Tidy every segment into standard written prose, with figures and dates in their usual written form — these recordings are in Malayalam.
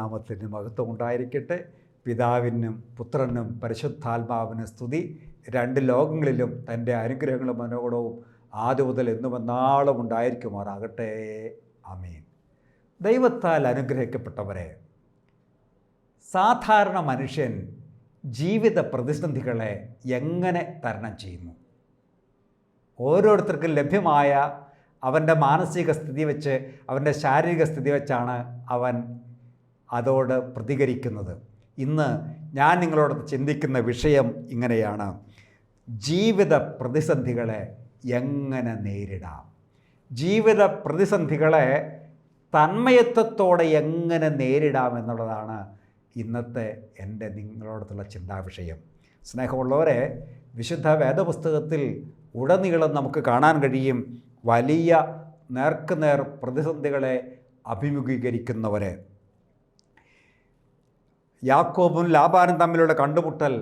നാമത്തിന് മഹത്വം ഉണ്ടായിരിക്കട്ടെ. പിതാവിനും പുത്രനും പരിശുദ്ധാത്മാവിനും സ്തുതി. രണ്ട് ലോകങ്ങളിലും തൻ്റെ അനുഗ്രഹങ്ങളും മനോഗുണവും ആദ്യം മുതൽ എന്നും എന്നാളും ഉണ്ടായിരിക്കുമാറാകട്ടെ. ആമേൻ. ദൈവത്താൽ അനുഗ്രഹിക്കപ്പെട്ടവരെ, സാധാരണ മനുഷ്യൻ ജീവിത പ്രതിസന്ധികളെ എങ്ങനെ തരണം ചെയ്യുന്നു? ഓരോരുത്തർക്കും ലഭ്യമായ അവൻ്റെ മാനസിക സ്ഥിതി വെച്ച്, അവൻ്റെ ശാരീരിക സ്ഥിതി വെച്ചാണ് അവൻ അതോട് പ്രതികരിക്കുന്നത്. ഇന്ന് ഞാൻ നിങ്ങളോട് ചിന്തിക്കുന്ന വിഷയം ഇങ്ങനെയാണ്: ജീവിത പ്രതിസന്ധികളെ എങ്ങനെ നേരിടാം? ജീവിത പ്രതിസന്ധികളെ തന്മയത്വത്തോടെ എങ്ങനെ നേരിടാം എന്നുള്ളതാണ് ഇന്നത്തെ എൻ്റെ നിങ്ങളോടുള്ള ചിന്താവിഷയം. സ്നേഹമുള്ളവരെ, വിശുദ്ധ വേദപുസ്തകത്തിൽ ഉടനീളം നമുക്ക് കാണാൻ കഴിയും വലിയ നേർക്കുനേർ പ്രതിസന്ധികളെ അഭിമുഖീകരിക്കുന്നവരെ. യാക്കോബും ലാബാനും തമ്മിലുള്ള കണ്ടുമുട്ടൽ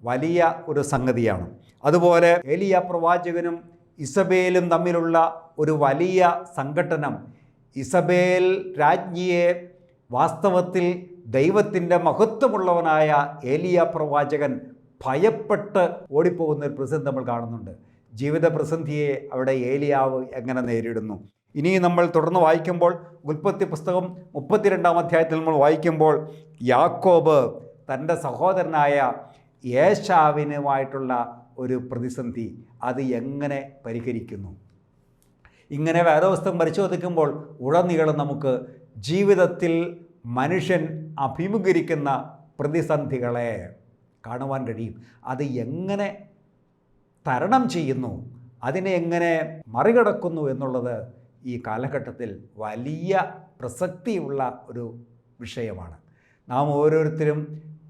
വലിയ ഒരു സംഗതിയാണ്. അതുപോലെ ഏലിയ പ്രവാചകനും ഇസബേലും തമ്മിലുള്ള ഒരു വലിയ സംഘട്ടനം. ഇസബേൽ രാജ്ഞിയെ വാസ്തവത്തിൽ ദൈവത്തിൻ്റെ മഹത്വമുള്ളവനായ ഏലിയ പ്രവാചകൻ ഭയപ്പെട്ട് ഓടിപ്പോകുന്ന ഒരു പ്രതിസന്ധി നമ്മൾ കാണുന്നുണ്ട്. ജീവിത പ്രതിസന്ധിയെ അവിടെ ഏലിയാവ് എങ്ങനെ നേരിടുന്നു? ഇനി നമ്മൾ തുടർന്ന് വായിക്കുമ്പോൾ ഉൽപ്പത്തി പുസ്തകം 32-ാം അധ്യായത്തിൽ നമ്മൾ വായിക്കുമ്പോൾ യാക്കോബ് തൻ്റെ സഹോദരനായ ഏശാവിനുമായിട്ടുള്ള ഒരു പ്രതിസന്ധി അത് എങ്ങനെ പരിഹരിക്കുന്നു? ഇങ്ങനെ വേദപുസ്തകം പരിശോധിക്കുമ്പോൾ ഉടനീളം നമുക്ക് ജീവിതത്തിൽ മനുഷ്യൻ അഭിമുഖീകരിക്കുന്ന പ്രതിസന്ധികളെ കാണുവാൻ കഴിയും. അത് എങ്ങനെ തരണം ചെയ്യുന്നു, അതിനെ എങ്ങനെ മറികടക്കുന്നു എന്നുള്ളത് ഈ കാലഘട്ടത്തിൽ വലിയ പ്രസക്തിയുള്ള ഒരു വിഷയമാണ്. നാം ഓരോരുത്തരും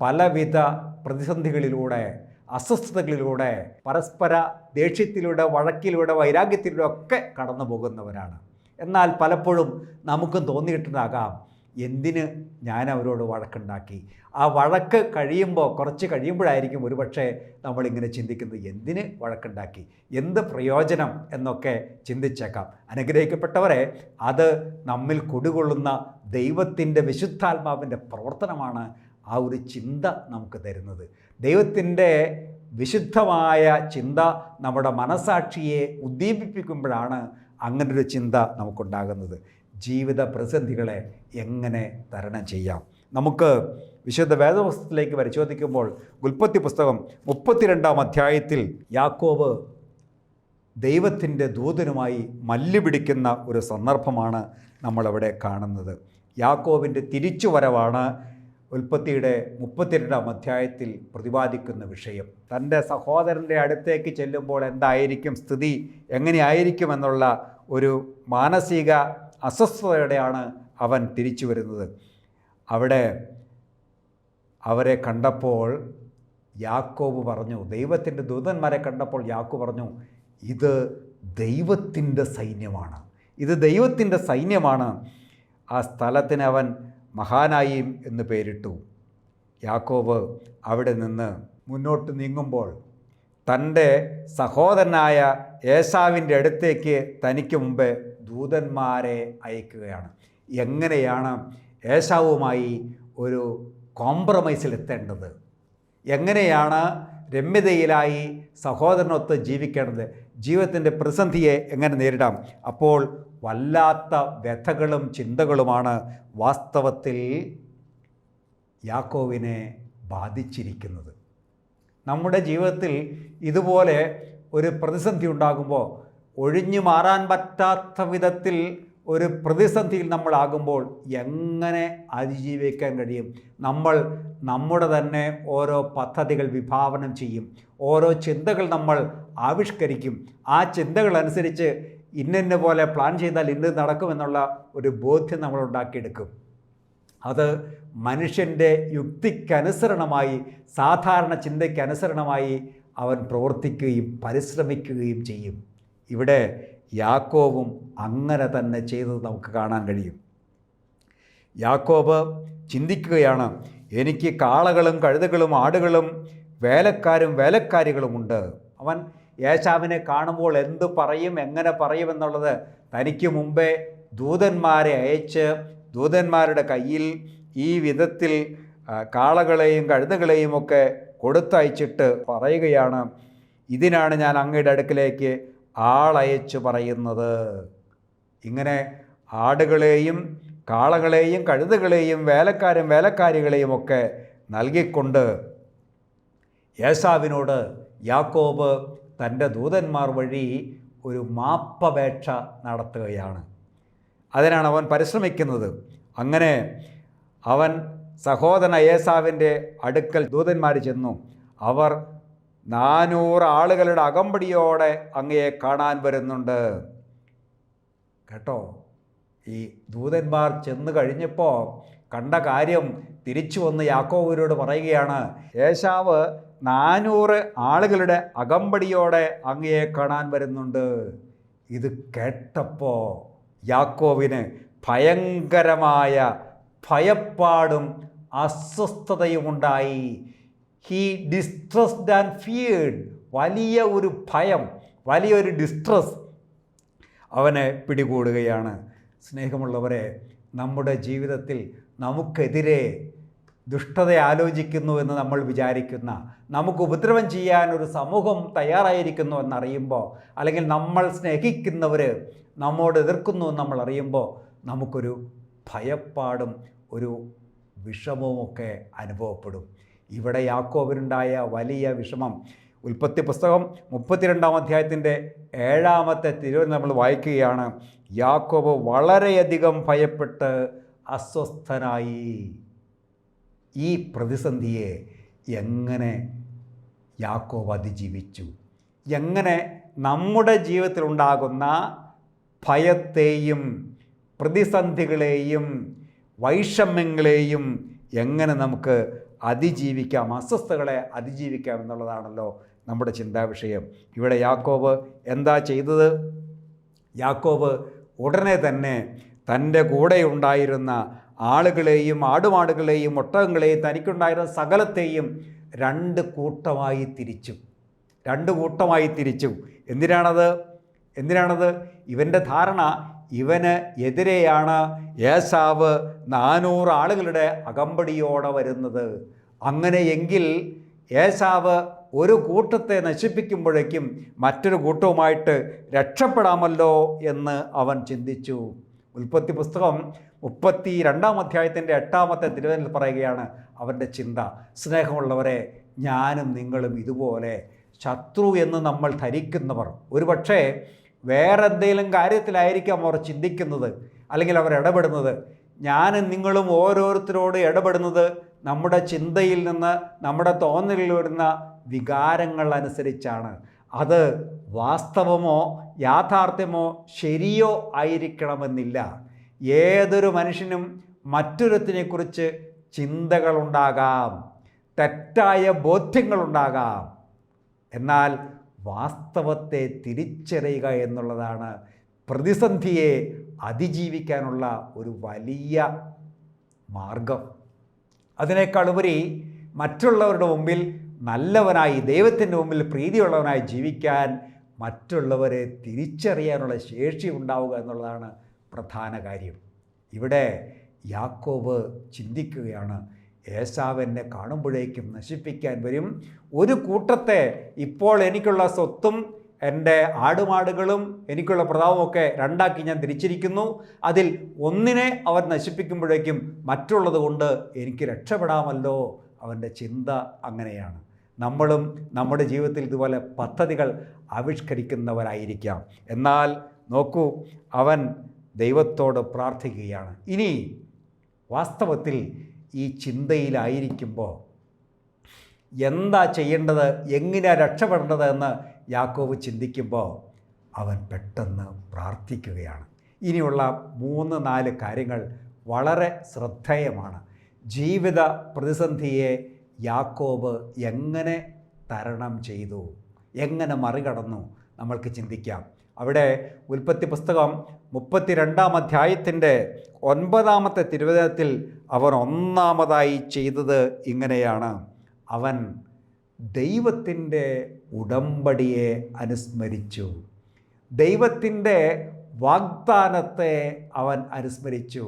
പലവിധ പ്രതിസന്ധികളിലൂടെ, അസ്വസ്ഥതകളിലൂടെ, പരസ്പര ദേഷ്യത്തിലൂടെ, വഴക്കിലൂടെ, വൈരാഗ്യത്തിലൂടെ ഒക്കെ കടന്നു പോകുന്നവരാണ്. എന്നാൽ പലപ്പോഴും നമുക്കും തോന്നിയിട്ടുണ്ടാകാം, എന്തിന് ഞാൻ അവരോട് വഴക്കുണ്ടാക്കി? ആ വഴക്ക് കുറച്ച് കഴിയുമ്പോഴായിരിക്കും ഒരുപക്ഷെ നമ്മളിങ്ങനെ ചിന്തിക്കുന്നത്, എന്തിന് വഴക്കുണ്ടാക്കി, എന്ത് പ്രയോജനം എന്നൊക്കെ ചിന്തിച്ചേക്കാം. അനുഗ്രഹിക്കപ്പെട്ടവരെ, അത് നമ്മിൽ കുടികൊള്ളുന്ന ദൈവത്തിൻ്റെ വിശുദ്ധാത്മാവിൻ്റെ പ്രവർത്തനമാണ് ആ ഒരു ചിന്ത നമുക്ക് തരുന്നത്. ദൈവത്തിൻ്റെ വിശുദ്ധമായ ചിന്ത നമ്മുടെ മനസാക്ഷിയെ ഉദ്ദീപിപ്പിക്കുമ്പോഴാണ് അങ്ങനൊരു ചിന്ത നമുക്കുണ്ടാകുന്നത്. ജീവിത പ്രതിസന്ധികളെ എങ്ങനെ തരണം ചെയ്യാം? നമുക്ക് വിശുദ്ധ വേദപുസ്തകത്തിലേക്ക് പരിശോധിക്കുമ്പോൾ ഉൽപ്പത്തി പുസ്തകം 32-ാം അധ്യായത്തിൽ യാക്കോബ് ദൈവത്തിൻ്റെ ദൂതനുമായി മല്ലുപിടിക്കുന്ന ഒരു സന്ദർഭമാണ് നമ്മളവിടെ കാണുന്നത്. യാക്കോബിൻ്റെ തിരിച്ചുവരവാണ് ഉൽപ്പത്തിയുടെ 32-ാം അധ്യായത്തിൽ പ്രതിപാദിക്കുന്ന വിഷയം. തൻ്റെ സഹോദരൻ്റെ അടുത്തേക്ക് ചെല്ലുമ്പോൾ എന്തായിരിക്കും സ്ഥിതി, എങ്ങനെയായിരിക്കുമെന്നുള്ള ഒരു മാനസിക അസ്വസ്ഥതയോടെയാണ് അവൻ തിരിച്ചു വരുന്നത്. അവിടെ അവരെ കണ്ടപ്പോൾ യാക്കോബ് പറഞ്ഞു, ദൈവത്തിൻ്റെ ദൂതന്മാരെ കണ്ടപ്പോൾ യാക്കോബ് പറഞ്ഞു, ഇത് ദൈവത്തിൻ്റെ സൈന്യമാണ്, ഇത് ദൈവത്തിൻ്റെ സൈന്യമാണ്. ആ സ്ഥലത്തിന് അവൻ മഹാനായിം എന്ന് പേരിട്ടു. യാക്കോബ് അവിടെ നിന്ന് മുന്നോട്ട് നീങ്ങുമ്പോൾ തൻ്റെ സഹോദരനായ ഏശാവിൻ്റെ അടുത്തേക്ക് തനിക്ക് മുമ്പേ ദൂതന്മാരെ അയക്കുകയാണ്. എങ്ങനെയാണ് ഏശാവുമായി ഒരു കോംപ്രമൈസിലെത്തേണ്ടത്, എങ്ങനെയാണ് രമ്യതയിലായി സഹോദരനൊത്ത് ജീവിക്കേണ്ടത്, ജീവിതത്തിൻ്റെ പ്രതിസന്ധിയെ എങ്ങനെ നേരിടാം? അപ്പോൾ വല്ലാത്ത വ്യഥകളും ചിന്തകളുമാണ് വാസ്തവത്തിൽ യാക്കോവിനെ ബാധിച്ചിരിക്കുന്നത്. നമ്മുടെ ജീവിതത്തിൽ ഇതുപോലെ ഒരു പ്രതിസന്ധി ഉണ്ടാകുമ്പോൾ, ഒഴിഞ്ഞു മാറാൻ പറ്റാത്ത വിധത്തിൽ ഒരു പ്രതിസന്ധിയിൽ നമ്മളാകുമ്പോൾ എങ്ങനെ അതിജീവിക്കാൻ കഴിയും? നമ്മൾ നമ്മുടെ തന്നെ ഓരോ പദ്ധതികൾ വിഭാവനം ചെയ്യും, ഓരോ ചിന്തകൾ നമ്മൾ ആവിഷ്കരിക്കും. ആ ചിന്തകളനുസരിച്ച് ഇന്ന പോലെ പ്ലാൻ ചെയ്താൽ ഇന്ന് നടക്കുമെന്നുള്ള ഒരു ബോധ്യം നമ്മൾ ഉണ്ടാക്കിയെടുക്കും. അത് മനുഷ്യൻ്റെ യുക്തിക്കനുസരണമായി, സാധാരണ ചിന്തയ്ക്കനുസരണമായി അവൻ പ്രവർത്തിക്കുകയും പരിശ്രമിക്കുകയും ചെയ്യും. ഇവിടെ യാക്കോബും അങ്ങനെ തന്നെ ചെയ്തത് നമുക്ക് കാണാൻ കഴിയും. യാക്കോബ് ചിന്തിക്കുകയാണ്, എനിക്ക് കാളകളും കഴുതകളും ആടുകളും വേലക്കാരും വേലക്കാരികളുമുണ്ട്. അവൻ ഏശാവിനെ കാണുമ്പോൾ എന്ത് പറയും, എങ്ങനെ പറയുമെന്നുള്ളത് തനിക്ക് മുമ്പേ ദൂതന്മാരെ അയച്ച് ദൂതന്മാരുടെ കയ്യിൽ ഈ വിധത്തിൽ കാളകളെയും കഴുതകളെയും ഒക്കെ കൊടുത്തയച്ചിട്ട് പറയുകയാണ്, ഇതിനാണ് ഞാൻ അങ്ങയുടെ അടുക്കലേക്ക് ആളയച്ചു പറയുന്നത്. ഇങ്ങനെ ആടുകളെയും കാളകളെയും കഴുതകളെയും വേലക്കാരികളെയും ഒക്കെ നൽകിക്കൊണ്ട് ഏശാവിനോട് യാക്കോബ് തൻ്റെ ദൂതന്മാർ വഴി ഒരു മാപ്പപേക്ഷ നടത്തുകയാണ്. അതിനാണ് അവൻ പരിശ്രമിക്കുന്നത്. അങ്ങനെ അവൻ സഹോദരൻ ഏശാവിൻ്റെ അടുക്കൽ ദൂതന്മാർ ചെന്നു. അവർ 400 ആളുകളുടെ അകമ്പടിയോടെ അങ്ങയെ കാണാൻ വരുന്നുണ്ട്. കേട്ടോ, ഈ ദൂതന്മാർ ചെന്ന് കഴിഞ്ഞപ്പോൾ കണ്ട കാര്യം തിരിച്ചു വന്ന് യാക്കോബിനോട് പറയുകയാണ്, ഏശാവ് 400 ആളുകളുടെ അകമ്പടിയോടെ അങ്ങയെ കാണാൻ വരുന്നുണ്ട്. ഇത് കേട്ടപ്പോൾ യാക്കോബിന് ഭയങ്കരമായ ഭയപ്പാടും അസ്വസ്ഥതയുമുണ്ടായി. He distressed and feared. വലിയ ഒരു ഭയം, വലിയൊരു ഡിസ്ട്രസ് അവനെ പിടികൂടുകയാണ്. സ്നേഹമുള്ളവരെ, നമ്മുടെ ജീവിതത്തിൽ നമുക്കെതിരെ ദുഷ്ടത ആലോചിക്കുന്നു എന്ന് നമ്മൾ വിചാരിക്കുന്ന, നമുക്ക് ഉപദ്രവം ചെയ്യാൻ ഒരു സമൂഹം തയ്യാറായിരിക്കുന്നു എന്നറിയുമ്പോൾ, അല്ലെങ്കിൽ നമ്മൾ സ്നേഹിക്കുന്നവർ നമ്മോട് എതിർക്കുന്നു എന്ന് നമ്മൾ അറിയുമ്പോൾ നമുക്കൊരു ഭയപ്പാടും ഒരു വിഷമവുമൊക്കെ അനുഭവപ്പെടും. ഇവിടെ യാക്കോബിനുണ്ടായ വലിയ വിഷമം ഉൽപ്പത്തി പുസ്തകം 32-ാം അധ്യായത്തിൻ്റെ 7-ാമത്തെ തിരുവചനം നമ്മൾ വായിക്കുകയാണ്. യാക്കോബ് വളരെയധികം ഭയപ്പെട്ട് അസ്വസ്ഥനായി. ഈ പ്രതിസന്ധിയെ എങ്ങനെ യാക്കോബ് അതിജീവിച്ചു? എങ്ങനെ നമ്മുടെ ജീവിതത്തിലുണ്ടാകുന്ന ഭയത്തെയും പ്രതിസന്ധികളെയും വൈഷമ്യങ്ങളെയും എങ്ങനെ നമുക്ക് അതിജീവിക്കാം, അസ്വസ്ഥതകളെ അതിജീവിക്കാം എന്നുള്ളതാണല്ലോ നമ്മുടെ ചിന്താവിഷയം. ഇവിടെ യാക്കോബ് എന്താ ചെയ്തത്? യാക്കോബ് ഉടനെ തന്നെ തൻ്റെ കൂടെ ഉണ്ടായിരുന്ന ആളുകളെയും ആടുമാടുകളെയും ഒട്ടകങ്ങളെയും തനിക്കുണ്ടായിരുന്ന സകലത്തെയും 2 കൂട്ടമായി തിരിച്ചു. എന്തിനാണത്? ഇവൻ്റെ ധാരണ, ഇവന് എതിരെയാണ് ഏശാവ് 400 ആളുകളുടെ അകമ്പടിയോടെ വരുന്നത്. അങ്ങനെയെങ്കിൽ ഏശാവ് ഒരു കൂട്ടത്തെ നശിപ്പിക്കുമ്പോഴേക്കും മറ്റൊരു കൂട്ടവുമായിട്ട് രക്ഷപ്പെടാമല്ലോ എന്ന് അവൻ ചിന്തിച്ചു. ഉൽപ്പത്തി പുസ്തകം 32-ാം അധ്യായത്തിൻ്റെ 8-ാമത്തെ തിരുവചനത്തിൽ പറയുകയാണ് അവൻ്റെ ചിന്ത. സ്നേഹമുള്ളവരെ, ഞാനും നിങ്ങളും ഇതുപോലെ ശത്രു എന്ന് നമ്മൾ ധരിക്കുന്നവർ ഒരുപക്ഷേ വേറെന്തെങ്കിലും കാര്യത്തിലായിരിക്കാം അവർ ചിന്തിക്കുന്നത്, അല്ലെങ്കിൽ അവർ ഇടപെടുന്നത്. ഞാനും നിങ്ങളും ഓരോരുത്തരോട് ഇടപെടുന്നത് നമ്മുടെ ചിന്തയിൽ നിന്ന്, നമ്മുടെ തോന്നലിൽ വരുന്ന വികാരങ്ങൾ അനുസരിച്ചാണ്. അത് വാസ്തവമോ യാഥാർത്ഥ്യമോ ശരിയോ ആയിരിക്കണമെന്നില്ല. ഏതൊരു മനുഷ്യനും മറ്റൊരുത്തിനെക്കുറിച്ച് ചിന്തകളുണ്ടാകാം, തെറ്റായ ബോധ്യങ്ങളുണ്ടാകാം. എന്നാൽ വാസ്തവത്തെ തിരിച്ചറിയുക എന്നുള്ളതാണ് പ്രതിസന്ധിയെ അതിജീവിക്കാനുള്ള ഒരു വലിയ മാർഗം. അതിനേക്കാളുപരി മറ്റുള്ളവരുടെ മുമ്പിൽ നല്ലവനായി, ദൈവത്തിൻ്റെ മുമ്പിൽ പ്രീതിയുള്ളവനായി ജീവിക്കാൻ മറ്റുള്ളവരെ തിരിച്ചറിയാനുള്ള ശേഷി ഉണ്ടാവുക എന്നുള്ളതാണ് പ്രധാന കാര്യം. ഇവിടെ യാക്കോബ് ചിന്തിക്കുകയാണ്, ഏശാവ് എന്നെ കാണുമ്പോഴേക്കും നശിപ്പിക്കാൻ വരും. ഒരു കൂട്ടത്തെ ഇപ്പോൾ എനിക്കുള്ള സ്വത്തും എൻ്റെ ആടുമാടുകളും എനിക്കുള്ള പ്രതാപമൊക്കെ 2ആക്കി ഞാൻ തിരിച്ചിരിക്കുന്നു. അതിൽ ഒന്നിനെ അവർ നശിപ്പിക്കുമ്പോഴേക്കും മറ്റുള്ളത് കൊണ്ട് എനിക്ക് രക്ഷപ്പെടാമല്ലോ. അവൻ്റെ ചിന്ത അങ്ങനെയാണ്. നമ്മളും നമ്മുടെ ജീവിതത്തിൽ ഇതുപോലെ പദ്ധതികൾ ആവിഷ്കരിക്കുന്നവരായിരിക്കാം. എന്നാൽ നോക്കൂ, അവൻ ദൈവത്തോട് പ്രാർത്ഥിക്കുകയാണ്. ഇനി വാസ്തവത്തിൽ ഈ ചിന്തയിലായിരിക്കുമ്പോൾ എന്താ ചെയ്യേണ്ടത്, എങ്ങനെയാണ് രക്ഷപ്പെടേണ്ടത് എന്ന് യാക്കോബ് ചിന്തിക്കുമ്പോൾ അവൻ പെട്ടെന്ന് പ്രാർത്ഥിക്കുകയാണ്. ഇനിയുള്ള 3-4 കാര്യങ്ങൾ വളരെ ശ്രദ്ധേയമാണ്. ജീവിത പ്രതിസന്ധിയെ യാക്കോബ് എങ്ങനെ തരണം ചെയ്തു, എങ്ങനെ മറികടന്നു നമ്മൾക്ക് ചിന്തിക്കാം. അവിടെ ഉൽപ്പത്തി പുസ്തകം 32-ാം അധ്യായത്തിൻ്റെ 9-ാമത്തെ തിരുവചനത്തിൽ അവൻ ഒന്നാമതായി ചെയ്തത് ഇങ്ങനെയാണ്. അവൻ ദൈവത്തിൻ്റെ ഉടമ്പടിയെ അനുസ്മരിച്ചു. ദൈവത്തിൻ്റെ വാഗ്ദാനത്തെ അവൻ അനുസ്മരിച്ചു.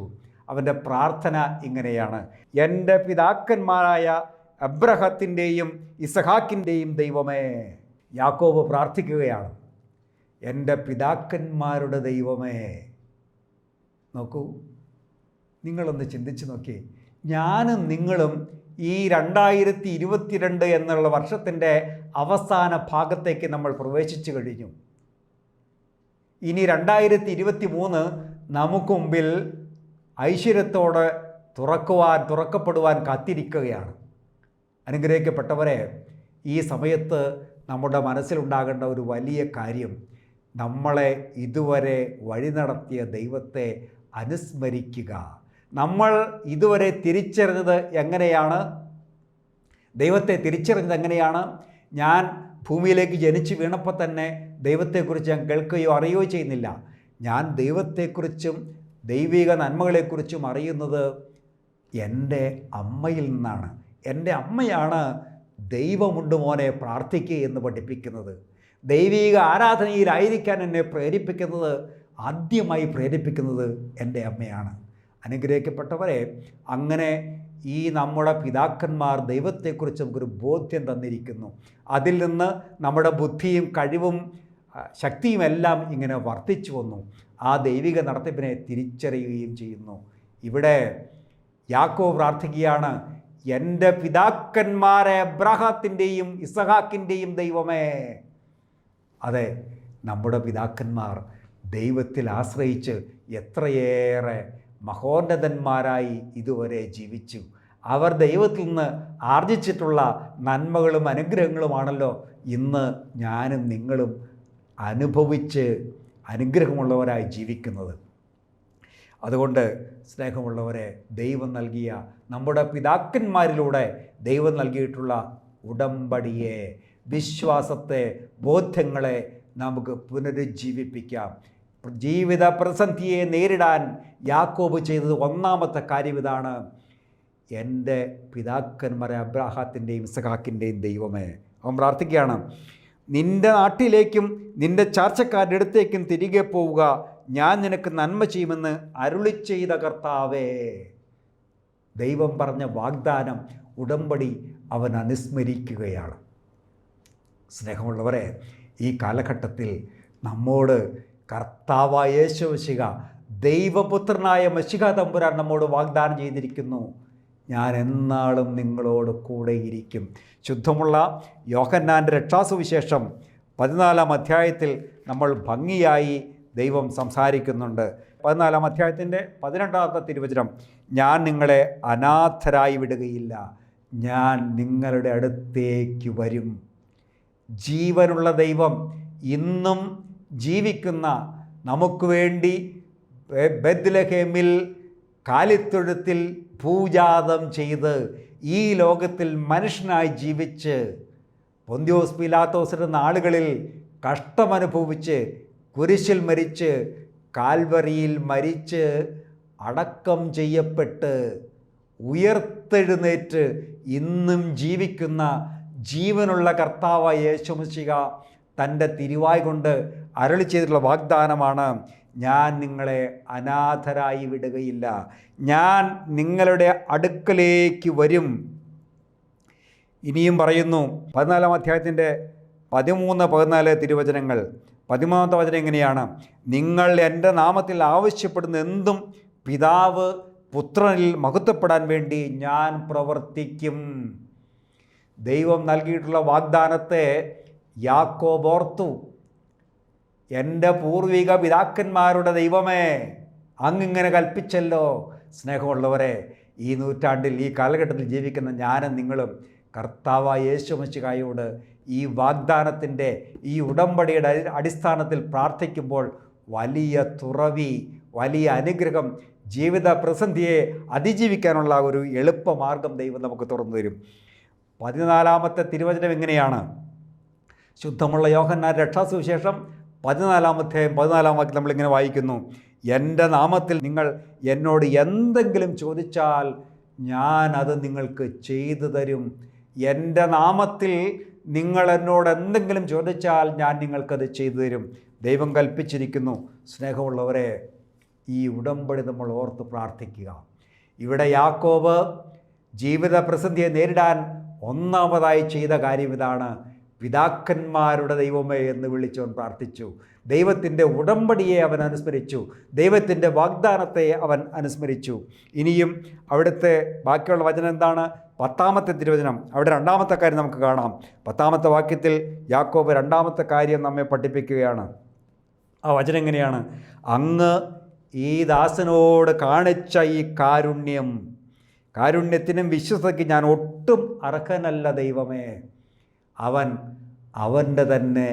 അവൻ്റെ പ്രാർത്ഥന ഇങ്ങനെയാണ്: എൻ്റെ പിതാക്കന്മാരായ അബ്രഹത്തിൻ്റെയും ഇസഹാക്കിൻ്റെയും ദൈവമേ. യാക്കോബ് പ്രാർത്ഥിക്കുകയാണ്, എൻ്റെ പിതാക്കന്മാരുടെ ദൈവമേ. നോക്കൂ, നിങ്ങളൊന്ന് ചിന്തിച്ച് നോക്കി. ഞാനും നിങ്ങളും ഈ 2022 എന്നുള്ള വർഷത്തിൻ്റെ അവസാന ഭാഗത്തേക്ക് നമ്മൾ പ്രവേശിച്ചു കഴിഞ്ഞു. ഇനി 2023 നമുക്ക് മുമ്പിൽ ഐശ്വര്യത്തോടെ തുറക്കപ്പെടുവാൻ കാത്തിരിക്കുകയാണ്. അനുഗ്രഹിക്കപ്പെട്ടവരെ, ഈ സമയത്ത് നമ്മുടെ മനസ്സിലുണ്ടാകേണ്ട ഒരു വലിയ കാര്യം, നമ്മളെ ഇതുവരെ വഴി നടത്തിയ ദൈവത്തെ അനുസ്മരിക്കുക. നമ്മൾ ഇതുവരെ തിരിച്ചറിഞ്ഞത് എങ്ങനെയാണ്? ദൈവത്തെ തിരിച്ചറിഞ്ഞത് എങ്ങനെയാണ്? ഞാൻ ഭൂമിയിലേക്ക് ജനിച്ചു വീണപ്പോൾ തന്നെ ദൈവത്തെക്കുറിച്ച് ഞാൻ കേൾക്കുകയോ അറിയുകയോ ചെയ്യുന്നില്ല. ഞാൻ ദൈവത്തെക്കുറിച്ചും ദൈവിക നന്മകളെക്കുറിച്ചും അറിയുന്നത് എൻ്റെ അമ്മയിൽ നിന്നാണ്. എൻ്റെ അമ്മയാണ് ദൈവമുണ്ട് മോനെ പ്രാർത്ഥിക്കുക എന്ന് പഠിപ്പിക്കുന്നത്. ദൈവിക ആരാധനയിലായിരിക്കാൻ എന്നെ ആദ്യമായി പ്രേരിപ്പിക്കുന്നത് എൻ്റെ അമ്മയാണ്. അനുഗ്രഹിക്കപ്പെട്ടവരെ, അങ്ങനെ ഈ നമ്മുടെ പിതാക്കന്മാർ ദൈവത്തെക്കുറിച്ച് നമുക്കൊരു ബോധ്യം തന്നിരിക്കുന്നു. അതിൽ നിന്ന് നമ്മുടെ ബുദ്ധിയും കഴിവും ശക്തിയുമെല്ലാം ഇങ്ങനെ വർദ്ധിച്ചു വന്നു. ആ ദൈവിക നടത്തിപ്പിനെ തിരിച്ചറിയുകയും ചെയ്യുന്നു. ഇവിടെ യാക്കോബ് പ്രാർത്ഥിക്കുകയാണ്, എൻ്റെ പിതാക്കന്മാരെ അബ്രഹാത്തിൻ്റെയും ഇസഹാക്കിൻ്റെയും ദൈവമേ. അതെ, നമ്മുടെ പിതാക്കന്മാർ ദൈവത്തിൽ ആശ്രയിച്ച് എത്രയേറെ മഹോന്നതന്മാരായി ഇതുവരെ ജീവിച്ചു. അവർ ദൈവത്തിൽ നിന്ന് ആർജിച്ചിട്ടുള്ള നന്മകളും അനുഗ്രഹങ്ങളുമാണല്ലോ ഇന്ന് ഞാനും നിങ്ങളും അനുഭവിച്ച് അനുഗ്രഹമുള്ളവരായി ജീവിക്കുന്നത്. അതുകൊണ്ട് സ്നേഹമുള്ളവരെ, ദൈവം നൽകിയ നമ്മുടെ പിതാക്കന്മാരിലൂടെ ദൈവം നൽകിയിട്ടുള്ള ഉടമ്പടിയെ, വിശ്വാസത്തെ, ബോധ്യങ്ങളെ നമുക്ക് പുനരുജ്ജീവിപ്പിക്കാം. ജീവിത പ്രതിസന്ധിയെ നേരിടാൻ യാക്കോബ് ചെയ്തത് ഒന്നാമത്തെ കാര്യം ഇതാണ്: എൻ്റെ പിതാക്കന്മാരെ അബ്രഹാത്തിൻ്റെയും ഇസഹാക്കിൻ്റെയും ദൈവമേ. അവൻ പ്രാർത്ഥിക്കുകയാണ്, നിൻ്റെ നാട്ടിലേക്കും നിൻ്റെ ചാർച്ചക്കാരുടെ അടുത്തേക്കും തിരികെ പോവുക, ഞാൻ നിനക്ക് നന്മ ചെയ്യുമെന്ന് അരുളി ചെയ്ത കർത്താവേ. ദൈവം പറഞ്ഞ വാഗ്ദാനം, ഉടമ്പടി അവൻ അനുസ്മരിക്കുകയാണ്. സ്നേഹമുള്ളവരെ, ഈ കാലഘട്ടത്തിൽ നമ്മോട് കർത്താവായ യേശു മിശിഹ, ദൈവപുത്രനായ മിശിഹ തമ്പുരാൻ നമ്മോട് വാഗ്ദാനം ചെയ്തിരിക്കുന്നു, ഞാൻ എന്നാളും നിങ്ങളോട് കൂടെയിരിക്കും. ശുദ്ധമുള്ള യോഹന്നാൻ്റെ രക്ഷാസുവിശേഷം 14-ാം അധ്യായത്തിൽ നമ്മൾ ഭംഗിയായി ദൈവം സംസാരിക്കുന്നുണ്ട്. 14-ാം അധ്യായത്തിൻ്റെ 12-ാമത്തെ തിരുവചനം: ഞാൻ നിങ്ങളെ അനാഥരായി വിടുകയില്ല, ഞാൻ നിങ്ങളുടെ അടുത്തേക്ക് വരും. ജീവനുള്ള ദൈവം ഇന്നും ജീവിക്കുന്ന, നമുക്ക് വേണ്ടി ബെത്ലഹേമിൽ കാലിത്തൊഴുത്തിൽ ഭൂജാതം ചെയ്ത് ഈ ലോകത്തിൽ മനുഷ്യനായി ജീവിച്ച് പൊന്തിയോസ് പീലാത്തോസിൻ്റെ നാളുകളിൽ കഷ്ടമനുഭവിച്ച് കുരിശിൽ മരിച്ച് കാൽവറിയിൽ മരിച്ച് അടക്കം ചെയ്യപ്പെട്ട് ഉയർത്തെഴുന്നേറ്റ് ഇന്നും ജീവിക്കുന്ന ജീവനുള്ള കർത്താവായ യേശു മിശിഹ തൻ്റെ തിരുവായ് കൊണ്ട് അരുളി ചെയ്തിട്ടുള്ള വാഗ്ദാനമാണ്: ഞാൻ നിങ്ങളെ അനാഥരായി വിടുകയില്ല, ഞാൻ നിങ്ങളുടെ അടുക്കലേക്ക് വരും. ഇനിയും പറയുന്നു 14-ാം അധ്യായത്തിൻ്റെ 13-14 തിരുവചനങ്ങൾ. 13-ാമത്തെ വചനം എങ്ങനെയാണ്? നിങ്ങൾ എൻ്റെ നാമത്തിൽ ആവശ്യപ്പെടുന്ന എന്തും പിതാവ് പുത്രനിൽ മഹത്വപ്പെടാൻ വേണ്ടി ഞാൻ പ്രവർത്തിക്കും. ദൈവം നൽകിയിട്ടുള്ള വാഗ്ദാനത്തെ യാക്കോബ് ഓർത്തു. എൻ്റെ പൂർവിക പിതാക്കന്മാരുടെ ദൈവമേ, അങ്ങിങ്ങനെ കൽപ്പിച്ചല്ലോ. സ്നേഹമുള്ളവരെ, ഈ നൂറ്റാണ്ടിൽ, ഈ കാലഘട്ടത്തിൽ ജീവിക്കുന്ന ഞാനും നിങ്ങളും കർത്താവായ യേശു മിശിഹായോട് ഈ വാഗ്ദാനത്തിൻ്റെ, ഈ ഉടമ്പടിയുടെ അടിസ്ഥാനത്തിൽ പ്രാർത്ഥിക്കുമ്പോൾ വലിയ തുറവി, വലിയ അനുഗ്രഹം, ജീവിത പ്രതിസന്ധിയെ അതിജീവിക്കാനുള്ള ഒരു എളുപ്പമാർഗം ദൈവം നമുക്ക് തുറന്നു തരും. 14-ാമത്തെ തിരുവചനം എങ്ങനെയാണ്? ശുദ്ധമുള്ള യോഹന്നാൻ രക്ഷാസുവിശേഷം 14-ാം അധ്യായം 14-ാം വാക്യം നമ്മളിങ്ങനെ വായിക്കുന്നു: എൻ്റെ നാമത്തിൽ നിങ്ങൾ എന്നോട് എന്തെങ്കിലും ചോദിച്ചാൽ ഞാൻ അത് നിങ്ങൾക്ക് ചെയ്തു തരും. എൻ്റെ നാമത്തിൽ നിങ്ങൾ എന്നോട് എന്തെങ്കിലും ചോദിച്ചാൽ ഞാൻ നിങ്ങൾക്കത് ചെയ്തു തരും. ദൈവം കൽപ്പിച്ചിരിക്കുന്നു. സ്നേഹമുള്ളവരെ, ഈ ഉടമ്പടി നമ്മൾ ഓർത്ത് പ്രാർത്ഥിക്കുക. ഇവിടെ യാക്കോബ് ജീവിത പ്രതിസന്ധിയെ നേരിടാൻ ഒന്നാമതായി ചെയ്ത കാര്യം ഇതാണ്. പിതാക്കന്മാരുടെ ദൈവമേ എന്ന് വിളിച്ചവൻ പ്രാർത്ഥിച്ചു. ദൈവത്തിൻ്റെ ഉടമ്പടിയെ അവൻ അനുസ്മരിച്ചു. ദൈവത്തിൻ്റെ വാഗ്ദാനത്തെ അവൻ അനുസ്മരിച്ചു. ഇനിയും അവിടുത്തെ ബാക്കിയുള്ള വചനം എന്താണ്? 10-ാമത്തെ തിരുവചനം. അവിടെ 2-ാമത്തെ കാര്യം നമുക്ക് കാണാം. 10-ാമത്തെ വാക്യത്തിൽ യാക്കോബ് 2-ാമത്തെ കാര്യം നമ്മെ പഠിപ്പിക്കുകയാണ്. ആ വചനം എങ്ങനെയാണ്? അങ്ങ് ഈ ദാസനോട് കാണിച്ച ഈ കാരുണ്യത്തിനും വിശ്വസതയ്ക്ക് ഞാൻ ഒട്ടും അർഹനല്ല ദൈവമേ. അവൻ്റെ തന്നെ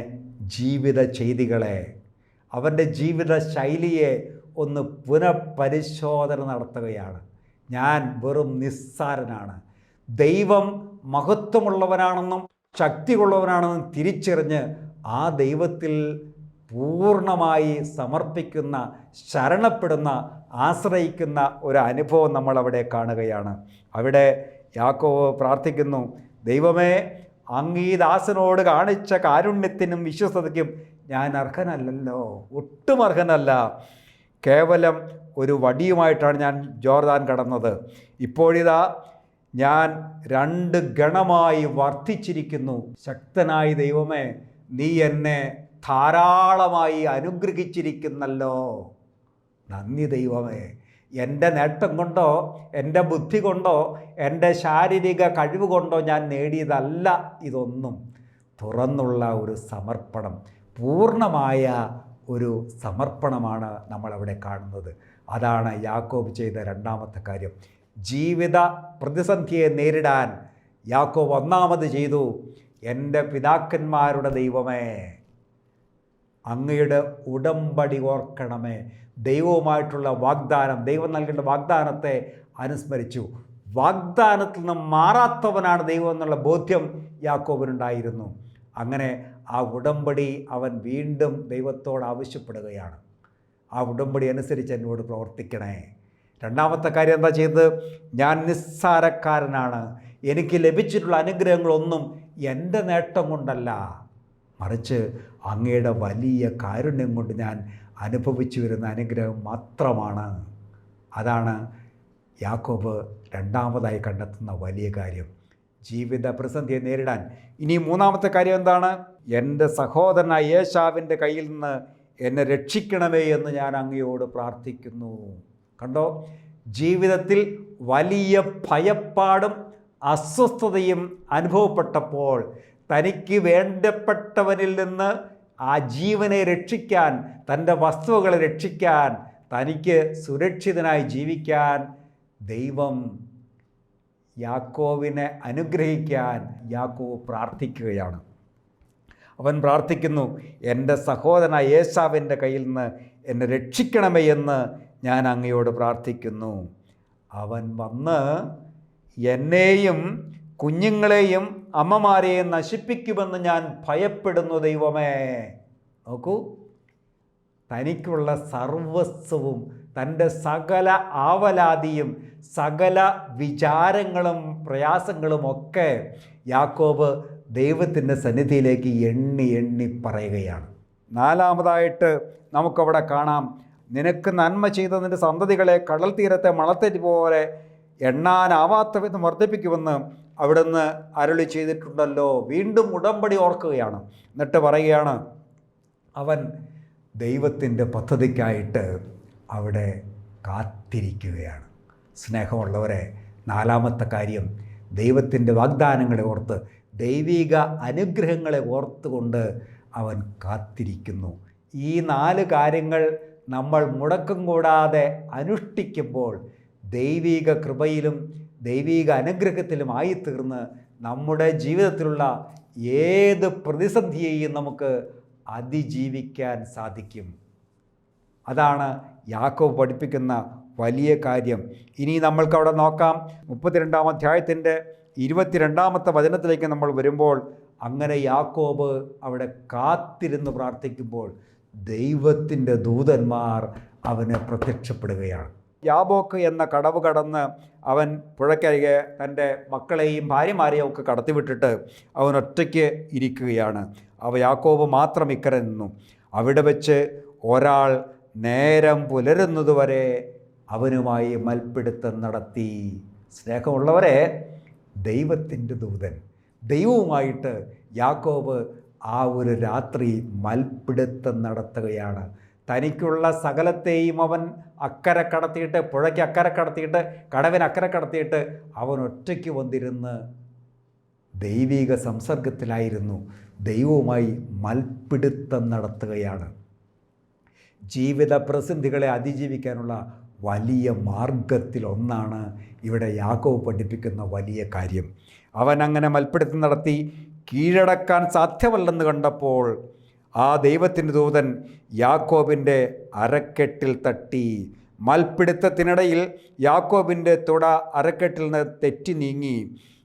ജീവിത ചെയ്തികളെ, അവൻ്റെ ജീവിത ശൈലിയെ ഒന്ന് പുനഃപരിശോധന നടത്തുകയാണ്. ഞാൻ വെറും നിസ്സാരനാണ്. ദൈവം മഹത്വമുള്ളവനാണെന്നും ശക്തിയുള്ളവനാണെന്നും തിരിച്ചറിഞ്ഞ് ആ ദൈവത്തിൽ പൂർണ്ണമായി സമർപ്പിക്കുന്ന, ശരണപ്പെടുന്ന, ആശ്രയിക്കുന്ന ഒരു അനുഭവം നമ്മളവിടെ കാണുകയാണ്. അവിടെ യാക്കോബ് പ്രാർത്ഥിക്കുന്നു, ദൈവമേ, അങ്ങ് ഈ ദാസനോട് കാണിച്ച കാരുണ്യത്തിനും വിശ്വസ്തതയ്ക്കും ഞാൻ അർഹനല്ലല്ലോ, ഒട്ടും അർഹനല്ല. കേവലം ഒരു വടിയുമായിട്ടാണ് ഞാൻ ജോർദാൻ കടന്നത്. ഇപ്പോഴിതാ ഞാൻ 2 ഗണമായി വർദ്ധിച്ചിരിക്കുന്നു. ശക്തനായ ദൈവമേ, നീ എന്നെ ധാരാളമായി അനുഗ്രഹിച്ചിരിക്കുന്നല്ലോ. നന്ദി ദൈവമേ. എൻ്റെ നേട്ടം കൊണ്ടോ എൻ്റെ ബുദ്ധി കൊണ്ടോ എൻ്റെ ശാരീരിക കഴിവ് കൊണ്ടോ ഞാൻ നേടിയതല്ല ഇതൊന്നും. തുറന്നുള്ള ഒരു സമർപ്പണം, പൂർണ്ണമായ ഒരു സമർപ്പണമാണ് നമ്മളവിടെ കാണുന്നത്. അതാണ് യാക്കോബ് ചെയ്ത 2-ാമത്തെ കാര്യം. ജീവിത പ്രതിസന്ധിയെ നേരിടാൻ യാക്കോബ് 1-ാമത് ചെയ്തു, എൻ്റെ പിതാക്കന്മാരുടെ ദൈവമേ, അങ്ങയുടെ ഉടമ്പടി ഓർക്കണമേ. ദൈവവുമായിട്ടുള്ള വാഗ്ദാനം, ദൈവം നൽകേണ്ട വാഗ്ദാനത്തെ അനുസ്മരിച്ചു. വാഗ്ദാനത്തിൽ നിന്ന് മാറാത്തവനാണ് ദൈവം എന്നുള്ള ബോധ്യം യാക്കോബിനുണ്ടായിരുന്നു. അങ്ങനെ ആ ഉടമ്പടി അവൻ വീണ്ടും ദൈവത്തോട് ആവശ്യപ്പെടുകയാണ്. ആ ഉടമ്പടി അനുസരിച്ച് എന്നോട് പ്രവർത്തിക്കണേ. 2-ാമത്തെ കാര്യം എന്താ ചെയ്തത്? ഞാൻ നിസ്സാരക്കാരനാണ്. എനിക്ക് ലഭിച്ചിട്ടുള്ള അനുഗ്രഹങ്ങളൊന്നും എൻ്റെ നേട്ടം കൊണ്ടല്ല, മറിച്ച് അങ്ങയുടെ വലിയ കാരുണ്യം കൊണ്ട് ഞാൻ അനുഭവിച്ചു വരുന്ന അനുഗ്രഹം മാത്രമാണ്. അതാണ് യാക്കോബ് 2-ാമതായി കണ്ടെത്തുന്ന വലിയ കാര്യം, ജീവിത പ്രതിസന്ധിയെ നേരിടാൻ. ഇനി 3-ാമത്തെ കാര്യം എന്താണ്? എൻ്റെ സഹോദരനായ ഏശാവിൻ്റെ കയ്യിൽ നിന്ന് എന്നെ രക്ഷിക്കണമേ എന്ന് ഞാൻ അങ്ങയോട് പ്രാർത്ഥിക്കുന്നു. കണ്ടോ, ജീവിതത്തിൽ വലിയ ഭയപ്പാടും അസ്വസ്ഥതയും അനുഭവപ്പെട്ടപ്പോൾ തനിക്ക് വേണ്ടപ്പെട്ടവനിൽ നിന്ന് ആ ജീവനെ രക്ഷിക്കാൻ, തൻ്റെ വസ്തുവകളെ രക്ഷിക്കാൻ, തനിക്ക് സുരക്ഷിതനായി ജീവിക്കാൻ ദൈവം യാക്കോബിനെ അനുഗ്രഹിക്കാൻ യാക്കോബ് പ്രാർത്ഥിക്കുകയാണ്. അവൻ പ്രാർത്ഥിക്കുന്നു, എൻ്റെ സഹോദരനായ ഏശാവിൻ്റെ കയ്യിൽ നിന്ന് എന്നെ രക്ഷിക്കണമേ എന്ന് ഞാൻ അങ്ങയോട് പ്രാർത്ഥിക്കുന്നു. അവൻ വന്ന് എന്നെയും കുഞ്ഞുങ്ങളെയും അമ്മമാരെയും നശിപ്പിക്കുമെന്ന് ഞാൻ ഭയപ്പെടുന്നു ദൈവമേ. നോക്കൂ, തനിക്കുള്ള സർവസ്വവും തൻ്റെ സകല ആവലാതിയും സകല വിചാരങ്ങളും പ്രയാസങ്ങളുമൊക്കെ യാക്കോബ് ദൈവത്തിൻ്റെ സന്നിധിയിലേക്ക് എണ്ണി എണ്ണി പറയുകയാണ്. 4-ാമതായിട്ട് നമുക്കവിടെ കാണാം, നിനക്ക് നന്മ ചെയ്ത നിൻ്റെ സന്തതികളെ കടൽ തീരത്തെ മണൽത്തരി പോലെ എണ്ണാനാവാത്ത വിധം വർദ്ധിപ്പിക്കുമെന്ന് അവിടുന്ന് അരുളി ചെയ്തിട്ടുണ്ടല്ലോ. വീണ്ടും ഉടമ്പടി ഓർക്കുകയാണ്. എന്നിട്ട് പറയുകയാണ്, അവൻ ദൈവത്തിൻ്റെ പദ്ധതിക്കായിട്ട് അവിടെ കാത്തിരിക്കുകയാണ്. സ്നേഹമുള്ളവരെ, 4-ാമത്തെ കാര്യം ദൈവത്തിൻ്റെ വാഗ്ദാനങ്ങളെ ഓർത്ത്, ദൈവിക അനുഗ്രഹങ്ങളെ ഓർത്തുകൊണ്ട് അവൻ കാത്തിരിക്കുന്നു. ഈ 4 കാര്യങ്ങൾ നമ്മൾ മുടക്കം കൂടാതെ അനുഷ്ഠിക്കുമ്പോൾ ദൈവിക കൃപയിലും ദൈവിക അനുഗ്രഹത്തിലുമായി തീർന്ന് നമ്മുടെ ജീവിതത്തിലുള്ള ഏത് പ്രതിസന്ധിയെയും നമുക്ക് അതിജീവിക്കാൻ സാധിക്കും. അതാണ് യാക്കോബ് പഠിപ്പിക്കുന്ന വലിയ കാര്യം. ഇനി നമ്മൾക്കവിടെ നോക്കാം, 32-ാം അധ്യായത്തിൻ്റെ 22-ാമത്തെ വചനത്തിലേക്ക് നമ്മൾ വരുമ്പോൾ, അങ്ങനെ യാക്കോബ് അവിടെ കാത്തിരുന്ന് പ്രാർത്ഥിക്കുമ്പോൾ ദൈവത്തിൻ്റെ ദൂതന്മാർ അവന് പ്രത്യക്ഷപ്പെടുകയാണ്. യാബോക്ക് എന്ന കടവ് കടന്ന് അവൻ പുഴക്കരികെ തൻ്റെ മക്കളെയും ഭാര്യമാരെയും ഒക്കെ കടത്തിവിട്ടിട്ട് അവൻ ഒറ്റയ്ക്ക് ഇരിക്കുകയാണ്. യാക്കോബ് മാത്രം ഇക്കരെ നിന്നു. അവിടെ വെച്ച് ഒരാൾ നേരം പുലരുന്നതുവരെ അവനുമായി മൽപ്പിടുത്തം നടത്തി. സ്നേഹമുള്ളവരെ, ദൈവത്തിൻ്റെ ദൂതൻ ദൈവവുമായിട്ട് യാക്കോബ് ആ ഒരു രാത്രി മൽപ്പിടുത്തം നടത്തുകയാണ്. തനിക്കുള്ള സകലത്തെയും അവൻ അക്കരെ കടത്തിയിട്ട്, പുഴയ്ക്ക് അക്കരെ കടത്തിയിട്ട്, കടവിന് അക്കരെ കടത്തിയിട്ട് അവൻ ഒറ്റയ്ക്ക് വന്നിരുന്ന് ദൈവിക സംസർഗത്തിലായിരുന്നു. ദൈവവുമായി മൽപ്പിടുത്തം നടത്തുകയാണ്. ജീവിത പ്രതിസന്ധികളെ അതിജീവിക്കാനുള്ള വലിയ മാർഗത്തിലൊന്നാണ് ഇവിടെ യാക്കോബ് പഠിപ്പിക്കുന്ന വലിയ കാര്യം. അവൻ അങ്ങനെ മൽപ്പിടുത്തം നടത്തി. കീഴടക്കാൻ സാധ്യമല്ലെന്ന് കണ്ടപ്പോൾ ആ ദൈവത്തിൻ്റെ ദൂതൻ യാക്കോബിൻ്റെ അരക്കെട്ടിൽ തട്ടി. മൽപ്പിടുത്തത്തിനിടയിൽ യാക്കോബിൻ്റെ തുട അരക്കെട്ടിൽ നിന്ന് തെറ്റി നീങ്ങി.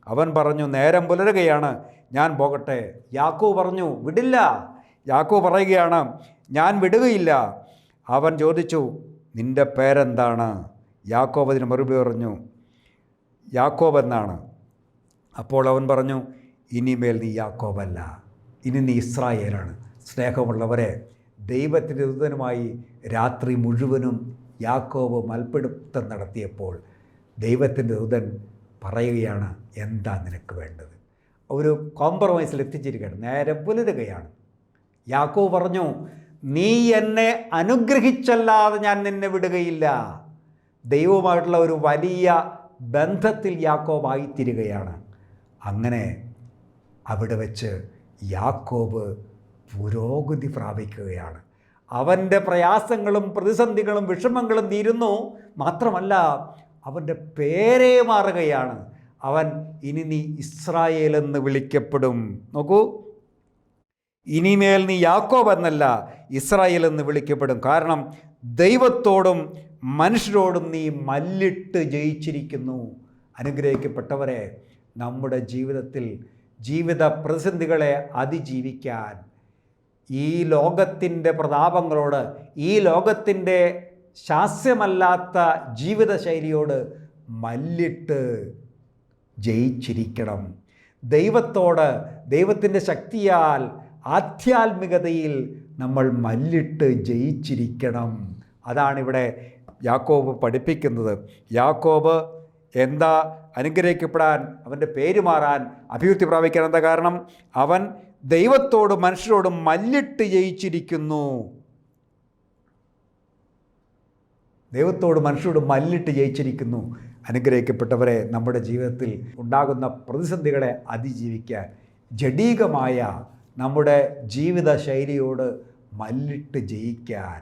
അവൻ പറഞ്ഞു, നേരം പുലരുകയാണ്, ഞാൻ പോകട്ടെ. യാക്കോബ് പറഞ്ഞു, വിടില്ല. യാക്കോബ് പറയുകയാണ്, ഞാൻ വിടുകയില്ല. അവൻ ചോദിച്ചു, നിൻ്റെ പേരെന്താണ്? യാക്കോബ് അതിന് മറുപടി പറഞ്ഞു, യാക്കോബ് എന്നാണ്. അപ്പോൾ അവൻ പറഞ്ഞു, ഇനിമേൽ നീ യാക്കോബല്ല, ഇനി നീ ഇസ്രായേലാണ്. സ്നേഹമുള്ളവരെ, ദൈവത്തിൻ്റെ ദൂതനുമായി രാത്രി മുഴുവനും യാക്കോബ് മൽപ്പിടുത്തം നടത്തിയപ്പോൾ ദൈവത്തിൻ്റെ ദൂതൻ പറയുകയാണ്, എന്താ നിനക്ക് വേണ്ടത്? ഒരു കോംപ്രമൈസിൽ എത്തിച്ചിരിക്കുകയാണ്. നേരെ പുലരുകയാണ്. യാക്കോബ് പറഞ്ഞു, നീ എന്നെ അനുഗ്രഹിച്ചല്ലാതെ ഞാൻ നിന്നെ വിടുകയില്ല. ദൈവവുമായിട്ടുള്ള ഒരു വലിയ ബന്ധത്തിൽ യാക്കോബ് ആയിത്തീരുകയാണ്. അങ്ങനെ അവിടെ വെച്ച് യാക്കോബ് പുരോഗതി പ്രാപിക്കുകയാണ്. അവൻ്റെ പ്രയാസങ്ങളും പ്രതിസന്ധികളും വിഷമങ്ങളും തീരുന്നു. മാത്രമല്ല, അവൻ്റെ പേരേ മാറുകയാണ്. അവൻ ഇനി നീ ഇസ്രായേൽ എന്ന് വിളിക്കപ്പെടും. നോക്കൂ, ഇനിമേൽ നീ യാക്കോബ് എന്നല്ല, ഇസ്രായേൽ എന്ന് വിളിക്കപ്പെടും. കാരണം ദൈവത്തോടും മനുഷ്യരോടും നീ മല്ലിട്ട് ജയിച്ചിരിക്കുന്നു. അനുഗ്രഹിക്കപ്പെട്ടവരെ, നമ്മുടെ ജീവിതത്തിൽ ജീവിത പ്രതിസന്ധികളെ അതിജീവിക്കാൻ ഈ ലോകത്തിൻ്റെ പ്രതാപങ്ങളോട്, ഈ ലോകത്തിൻ്റെ ശാസ്യമല്ലാത്ത ജീവിതശൈലിയോട് മല്ലിട്ട് ജയിച്ചിരിക്കണം. ദൈവത്തോട്, ദൈവത്തിൻ്റെ ശക്തിയാൽ, ആധ്യാത്മികതയിൽ നമ്മൾ മല്ലിട്ട് ജയിച്ചിരിക്കണം. അതാണിവിടെ യാക്കോബ് പഠിപ്പിക്കുന്നത്. യാക്കോബ് എന്താ അനുഗ്രഹിക്കപ്പെടാൻ, അവൻ്റെ പേര് മാറാൻ, അഭിവൃദ്ധി പ്രാപിക്കാൻ എന്താ കാരണം? അവൻ ദൈവത്തോടും മനുഷ്യരോടും മല്ലിട്ട് ജയിച്ചിരിക്കുന്നു. ദൈവത്തോട് മനുഷ്യരോട് മല്ലിട്ട് ജയിച്ചിരിക്കുന്നു. അനുഗ്രഹിക്കപ്പെട്ടവരെ, നമ്മുടെ ജീവിതത്തിൽ ഉണ്ടാകുന്ന പ്രതിസന്ധികളെ അതിജീവിക്കാൻ ജഡീകമായ നമ്മുടെ ജീവിത ശൈലിയോട് മല്ലിട്ട് ജയിക്കാൻ,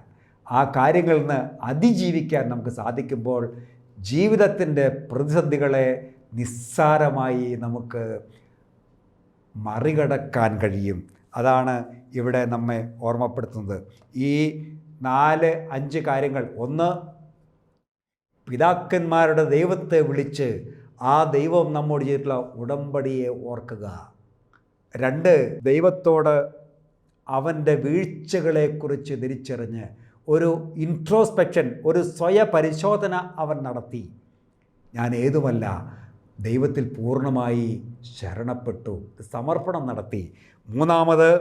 ആ കാര്യങ്ങളിൽ നിന്ന് അതിജീവിക്കാൻ നമുക്ക് സാധിക്കുമ്പോൾ ജീവിതത്തിൻ്റെ പ്രതിസന്ധികളെ നിസ്സാരമായി നമുക്ക് മറികടക്കാൻ അതാണ് ഇവിടെ നമ്മെ ഓർമ്മപ്പെടുത്തുന്നത്. ഈ 4-5 കാര്യങ്ങൾ. ഒന്ന്, പിതാക്കന്മാരുടെ ദൈവത്തെ വിളിച്ച് ആ ദൈവം നമ്മോട് ചെയ്തിട്ടുള്ള ഉടമ്പടിയെ ഓർക്കുക. 2, ദൈവത്തോട് അവൻ്റെ വീഴ്ചകളെക്കുറിച്ച് തിരിച്ചറിഞ്ഞ് ഒരു ഇൻട്രോസ്പെക്ഷൻ, ഒരു സ്വയപരിശോധന അവൻ നടത്തി. ഞാൻ ഏതുമല്ല, ദൈവത്തിൽ പൂർണ്ണമായി ശരണപ്പെട്ടു, സമർപ്പണം നടത്തി. 3,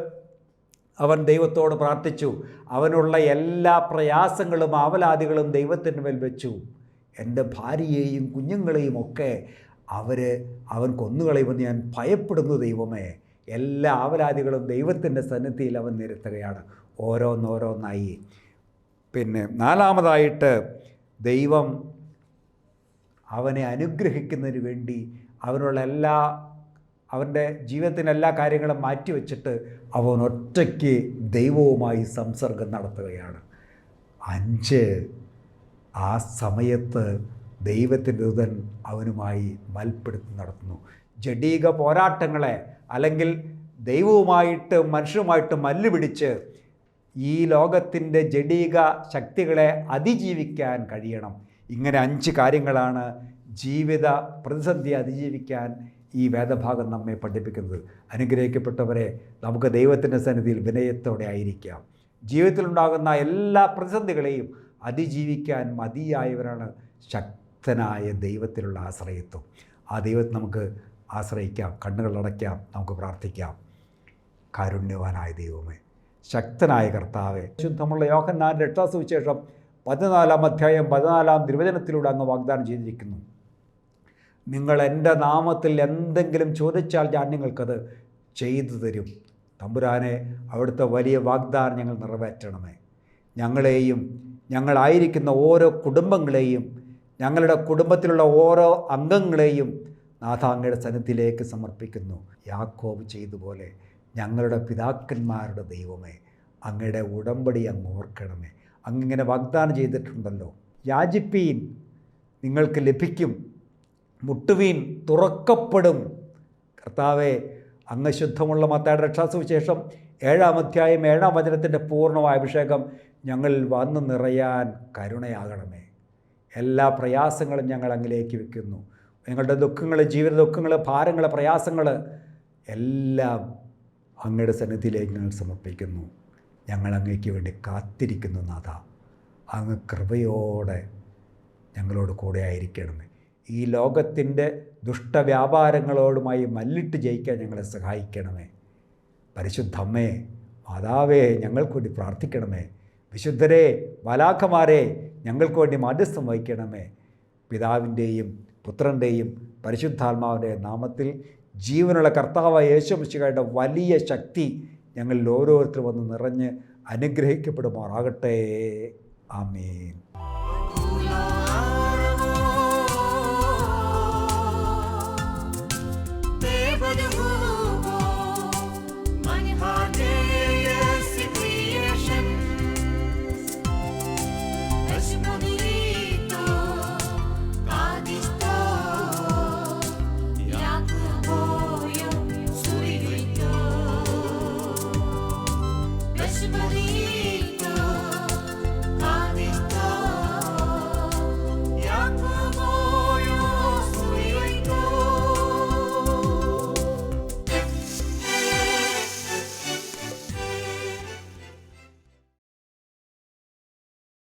അവൻ ദൈവത്തോട് പ്രാർത്ഥിച്ചു. അവനുള്ള എല്ലാ പ്രയാസങ്ങളും ആവലാദികളും ദൈവത്തിൻ്റെ മേൽ വെച്ചു. എൻ്റെ ഭാര്യയെയും കുഞ്ഞുങ്ങളെയും ഒക്കെ അവൻ കൊന്നുകളയുമെന്ന് ഞാൻ ഭയപ്പെടുന്നു ദൈവമേ. എല്ലാ ആവലാദികളും ദൈവത്തിൻ്റെ സന്നിധിയിൽ അവൻ നിരത്തുകയാണ്, ഓരോന്നോരോന്നായി. പിന്നെ 4, ദൈവം അവനെ അനുഗ്രഹിക്കുന്നതിന് വേണ്ടി അവൻ്റെ ജീവിതത്തിൻ്റെ എല്ലാ കാര്യങ്ങളും മാറ്റിവെച്ചിട്ട് അവൻ ഒറ്റയ്ക്ക് ദൈവവുമായി സംസർഗം നടത്തുകയാണ്. 5, ആ സമയത്ത് ദൈവത്തിൻ്റെ ദൂതൻ അവനുമായി മൽപ്പിടുത്തം നടത്തുന്നു. ജഡീക പോരാട്ടങ്ങളെ, അല്ലെങ്കിൽ ദൈവവുമായിട്ട് മനുഷ്യരുമായിട്ട് മല്ലുപിടിച്ച് ഈ ലോകത്തിൻ്റെ ജഡീക ശക്തികളെ അതിജീവിക്കാൻ കഴിയണം. ഇങ്ങനെ 5 കാര്യങ്ങളാണ് ജീവിത പ്രതിസന്ധി അതിജീവിക്കാൻ ഈ വേദഭാഗം നമ്മെ പഠിപ്പിക്കുന്നത്. അനുഗ്രഹിക്കപ്പെട്ടവരെ, നമുക്ക് ദൈവത്തിൻ്റെ സന്നിധിയിൽ വിനയത്തോടെ ആയിരിക്കാം. ജീവിതത്തിലുണ്ടാകുന്ന എല്ലാ പ്രതിസന്ധികളെയും അതിജീവിക്കാൻ മതിയായവരാണ് ശക്തനായ ദൈവത്തിലുള്ള ആശ്രയത്വം. ആ ദൈവത്തെ നമുക്ക് ആശ്രയിക്കാം, കണ്ണുകളടയ്ക്കാം, നമുക്ക് പ്രാർത്ഥിക്കാം. കാരുണ്യവാനായ ദൈവമേ, ശക്തനായ കർത്താവെ, ശുദ്ധമുള്ള യോഹന്നാൻ്റെ രക്ഷാസുവിശേഷം 14-ാം അധ്യായം 14-ാം തിരുവചനത്തിലൂടെ അങ്ങ് വാഗ്ദാനം ചെയ്തിരിക്കുന്നു. നിങ്ങൾ എൻ്റെ നാമത്തിൽ എന്തെങ്കിലും ചോദിച്ചാൽ ഞാൻ നിങ്ങൾക്കത് ചെയ്തു തരും. തമ്പുരാനെ, അവിടുത്തെ വലിയ വാഗ്ദാനം ഞങ്ങൾ നിറവേറ്റണമേ. ഞങ്ങളെയും ഞങ്ങളായിരിക്കുന്ന ഓരോ കുടുംബങ്ങളെയും ഞങ്ങളുടെ കുടുംബത്തിലുള്ള ഓരോ അംഗങ്ങളെയും നാഥ അങ്ങയുടെ സന്നിധിയിലേക്ക് സമർപ്പിക്കുന്നു. യാക്കോബ് ചെയ്തതുപോലെ ഞങ്ങളുടെ പിതാക്കന്മാരുടെ ദൈവമേ, അങ്ങയുടെ ഉടമ്പടി അങ്ങ് ഓർക്കണമേ. അങ്ങിങ്ങനെ വാഗ്ദാനം ചെയ്തിട്ടുണ്ടല്ലോ, യാചിപ്പീൻ നിങ്ങൾക്ക് ലഭിക്കും, മുട്ടുവീൻ തുറക്കപ്പെടും. കർത്താവെ, അങ്ങ് ശുദ്ധമുള്ള മത്തായിയുടെ രക്ഷാസുവിശേഷം 7-ാം അധ്യായം 7-ാം വചനത്തിൻ്റെ പൂർണ്ണമായ അഭിഷേകം ഞങ്ങളിൽ വന്നു നിറയാൻ കരുണയാകണമേ. എല്ലാ പ്രയാസങ്ങളും ഞങ്ങൾ അങ്ങിലേക്ക് വയ്ക്കുന്നു. ഞങ്ങളുടെ ദുഃഖങ്ങൾ, ജീവിത ദുഃഖങ്ങൾ, ഭാരങ്ങൾ, പ്രയാസങ്ങൾ എല്ലാം അങ്ങയുടെ സന്നിധിയിലേക്ക് ഞങ്ങൾ സമർപ്പിക്കുന്നു. ഞങ്ങൾ അങ്ങേക്ക് വേണ്ടി കാത്തിരിക്കുന്നു നാഥ. അങ്ങ് കൃപയോടെ ഞങ്ങളോട് കൂടെ ആയിരിക്കണമേ. ഈ ലോകത്തിൻ്റെ ദുഷ്ടവ്യാപാരങ്ങളോടുമായി മല്ലിട്ട് ജയിക്കാൻ ഞങ്ങളെ സഹായിക്കണമേ. പരിശുദ്ധമ്മേ, മാതാവേ, ഞങ്ങൾക്ക് വേണ്ടി പ്രാർത്ഥിക്കണമേ. വിശുദ്ധരെ, മാലാഖമാരെ, ഞങ്ങൾക്ക് വേണ്ടി മാധ്യസ്ഥം വഹിക്കണമേ. പിതാവിൻ്റെയും പുത്രൻ്റെയും പരിശുദ്ധാത്മാവിൻ്റെ നാമത്തിൽ ജീവനുള്ള കർത്താവായ യേശു മിശിഹായുടെ വലിയ ശക്തി ഞങ്ങളിൽ ഓരോരുത്തരും വന്ന് നിറഞ്ഞ് അനുഗ്രഹിക്കപ്പെടുമാറാകട്ടെ. ആമേൻ. Everybody